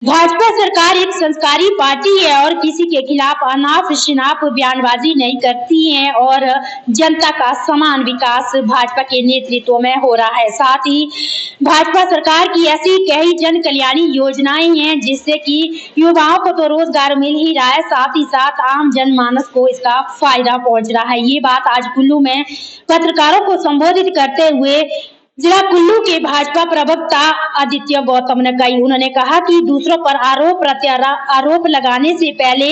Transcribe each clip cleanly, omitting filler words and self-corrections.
भाजपा सरकार एक संस्कारी पार्टी है और किसी के खिलाफ अनाप शनाप बयानबाजी नहीं करती है और जनता का समान विकास भाजपा के नेतृत्व में हो रहा है। साथ ही भाजपा सरकार की ऐसी कई जन कल्याणी योजनाएं हैं जिससे कि युवाओं को तो रोजगार मिल ही रहा है, साथ ही साथ आम जनमानस को इसका फायदा पहुंच रहा है। ये बात आज कुल्लू में पत्रकारों को संबोधित करते हुए जिला कुल्लू के भाजपा प्रवक्ता आदित्य गौतम ने कही। उन्होंने कहा कि दूसरों पर आरोप लगाने से पहले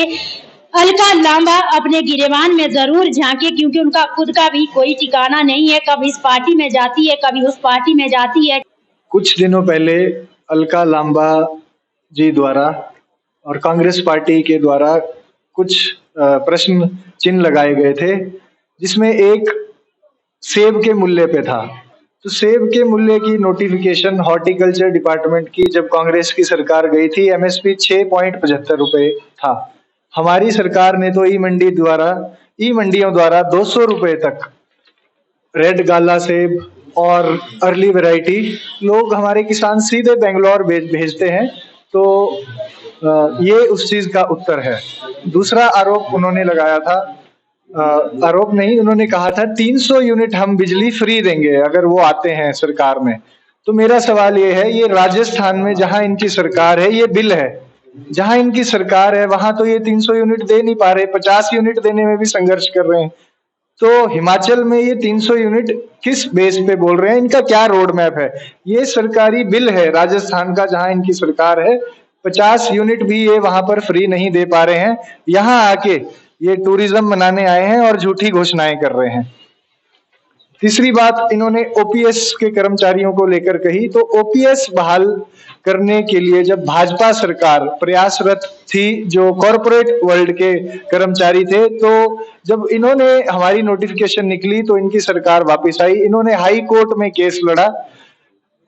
अलका लांबा अपने गिरेबान में जरूर झांके, क्योंकि उनका खुद का भी कोई ठिकाना नहीं है। कभी इस पार्टी में जाती है, कभी उस पार्टी में जाती है। कुछ दिनों पहले अलका लांबा जी द्वारा और कांग्रेस पार्टी के द्वारा कुछ प्रश्न चिन्ह लगाए गए थे, जिसमें एक सेब के मूल्य पे था। तो सेब के मूल्य की नोटिफिकेशन हॉर्टिकल्चर डिपार्टमेंट की जब कांग्रेस की सरकार गई थी, एमएसपी 6.75 रुपए था। हमारी सरकार ने तो ई मंडियों द्वारा 200 रुपए तक रेड गाला सेब और अर्ली वैरायटी लोग हमारे किसान सीधे बेंगलोर भेजते हैं। तो ये उस चीज का उत्तर है। दूसरा आरोप उन्होंने लगाया था, आरोप नहीं, उन्होंने कहा था 300 यूनिट हम बिजली फ्री देंगे अगर वो आते हैं सरकार में। तो मेरा सवाल ये है, ये राजस्थान में जहां इनकी सरकार है, ये बिल है, जहां इनकी सरकार है वहां तो ये 300 यूनिट दे नहीं पा रहे, 50 यूनिट देने में भी संघर्ष कर रहे हैं। तो हिमाचल में ये 300 यूनिट किस बेस पे बोल रहे हैं, इनका क्या रोड मैप है? ये सरकारी बिल है राजस्थान का, जहां इनकी सरकार है 50 यूनिट भी ये वहां पर फ्री नहीं दे पा रहे हैं। यहाँ आके ये टूरिज्म मनाने आए हैं और झूठी घोषणाएं कर रहे हैं। तीसरी बात इन्होंने ओपीएस के कर्मचारियों को लेकर कही। तो ओपीएस बहाल करने के लिए जब भाजपा सरकार प्रयासरत थी, जो कॉरपोरेट वर्ल्ड के कर्मचारी थे, तो जब इन्होंने हमारी नोटिफिकेशन निकली तो इनकी सरकार वापस आई। इन्होंने हाई कोर्ट में केस लड़ा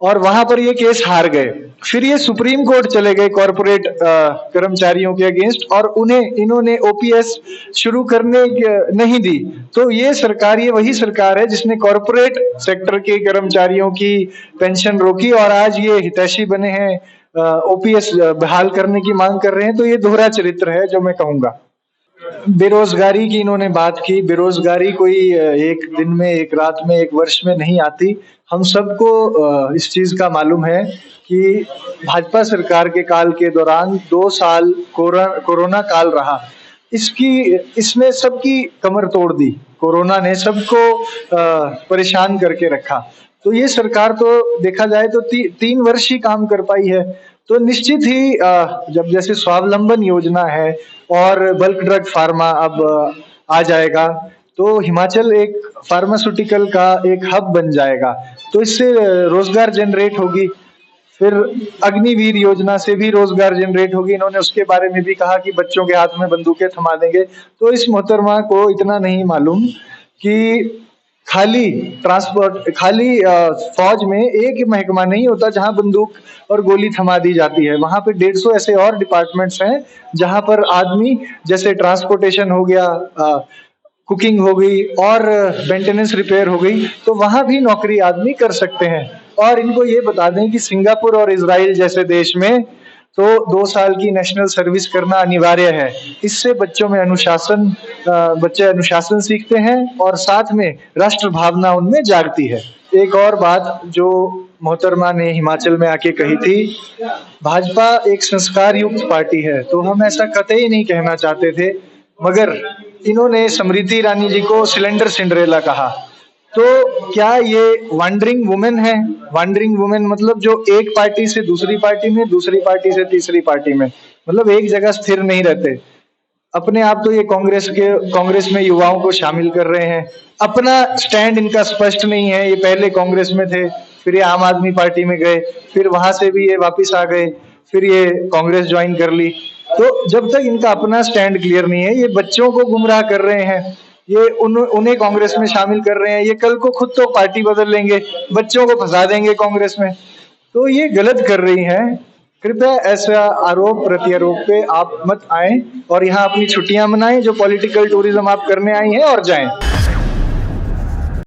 और वहां पर ये केस हार गए। फिर ये सुप्रीम कोर्ट चले गए कॉरपोरेट कर्मचारियों के अगेंस्ट और उन्हें इन्होंने ओपीएस शुरू करने नहीं दी। तो ये सरकार, ये वही सरकार है जिसने कॉरपोरेट सेक्टर के कर्मचारियों की पेंशन रोकी और आज ये हितैषी बने हैं, ओपीएस बहाल करने की मांग कर रहे हैं। तो ये दोहरा चरित्र है जो मैं कहूंगा। बेरोजगारी की इन्होंने बात की। बेरोजगारी कोई एक दिन में, एक रात में, एक वर्ष में नहीं आती। हम सबको इस चीज का मालूम है कि भाजपा सरकार के काल के दौरान 2 साल कोरोना काल रहा। इसने सबकी कमर तोड़ दी। कोरोना ने सबको परेशान करके रखा। तो ये सरकार तो देखा जाए तो 3 वर्ष ही काम कर पाई है। तो निश्चित ही जब जैसे स्वावलंबन योजना है और बल्क ड्रग फार्मा अब आ जाएगा, तो हिमाचल एक फार्मास्यूटिकल का एक हब बन जाएगा। तो इससे रोजगार जनरेट होगी। फिर अग्निवीर योजना से भी रोजगार जनरेट होगी। इन्होंने उसके बारे में भी कहा कि बच्चों के हाथ में बंदूकें थमा देंगे। तो इस मोहतरमा को इतना नहीं मालूम कि खाली फौज में एक महकमा नहीं होता जहां बंदूक और गोली थमा दी जाती है। वहां पे 150 ऐसे और डिपार्टमेंट्स हैं जहां पर आदमी, जैसे ट्रांसपोर्टेशन हो गया, कुकिंग हो गई और मेंटेनेंस रिपेयर हो गई, तो वहां भी नौकरी आदमी कर सकते हैं। और इनको ये बता दें कि सिंगापुर और इजराइल जैसे देश में तो 2 साल की नेशनल सर्विस करना अनिवार्य है। इससे बच्चे अनुशासन सीखते हैं और साथ में राष्ट्र भावना उनमें जागती है। एक और बात जो मोहतरमा ने हिमाचल में आके कही थी, भाजपा एक संस्कार युक्त पार्टी है। तो हम ऐसा कतई नहीं कहना चाहते थे, मगर इन्होंने स्मृति ईरानी जी को सिलेंडर सिंड्रेला कहा। तो क्या ये वंडरिंग वुमेन है? वंडरिंग वुमेन मतलब जो एक पार्टी से दूसरी पार्टी में, दूसरी पार्टी से तीसरी पार्टी में, मतलब एक जगह स्थिर नहीं रहते। अपने आप तो ये कांग्रेस में युवाओं को शामिल कर रहे हैं। अपना स्टैंड इनका स्पष्ट नहीं है। ये पहले कांग्रेस में थे, फिर ये आम आदमी पार्टी में गए, फिर वहां से भी ये वापिस आ गए, फिर ये कांग्रेस ज्वाइन कर ली। तो जब तक इनका अपना स्टैंड क्लियर नहीं है, ये बच्चों को गुमराह कर रहे हैं। ये उन्हें कांग्रेस में शामिल कर रहे हैं। ये कल को खुद तो पार्टी बदल लेंगे, बच्चों को फंसा देंगे कांग्रेस में। तो ये गलत कर रही हैं। कृपया ऐसा आरोप प्रत्यारोप पे आप मत आएं और यहाँ अपनी छुट्टियां मनाएं। जो पॉलिटिकल टूरिज्म आप करने आई हैं, और जाएं।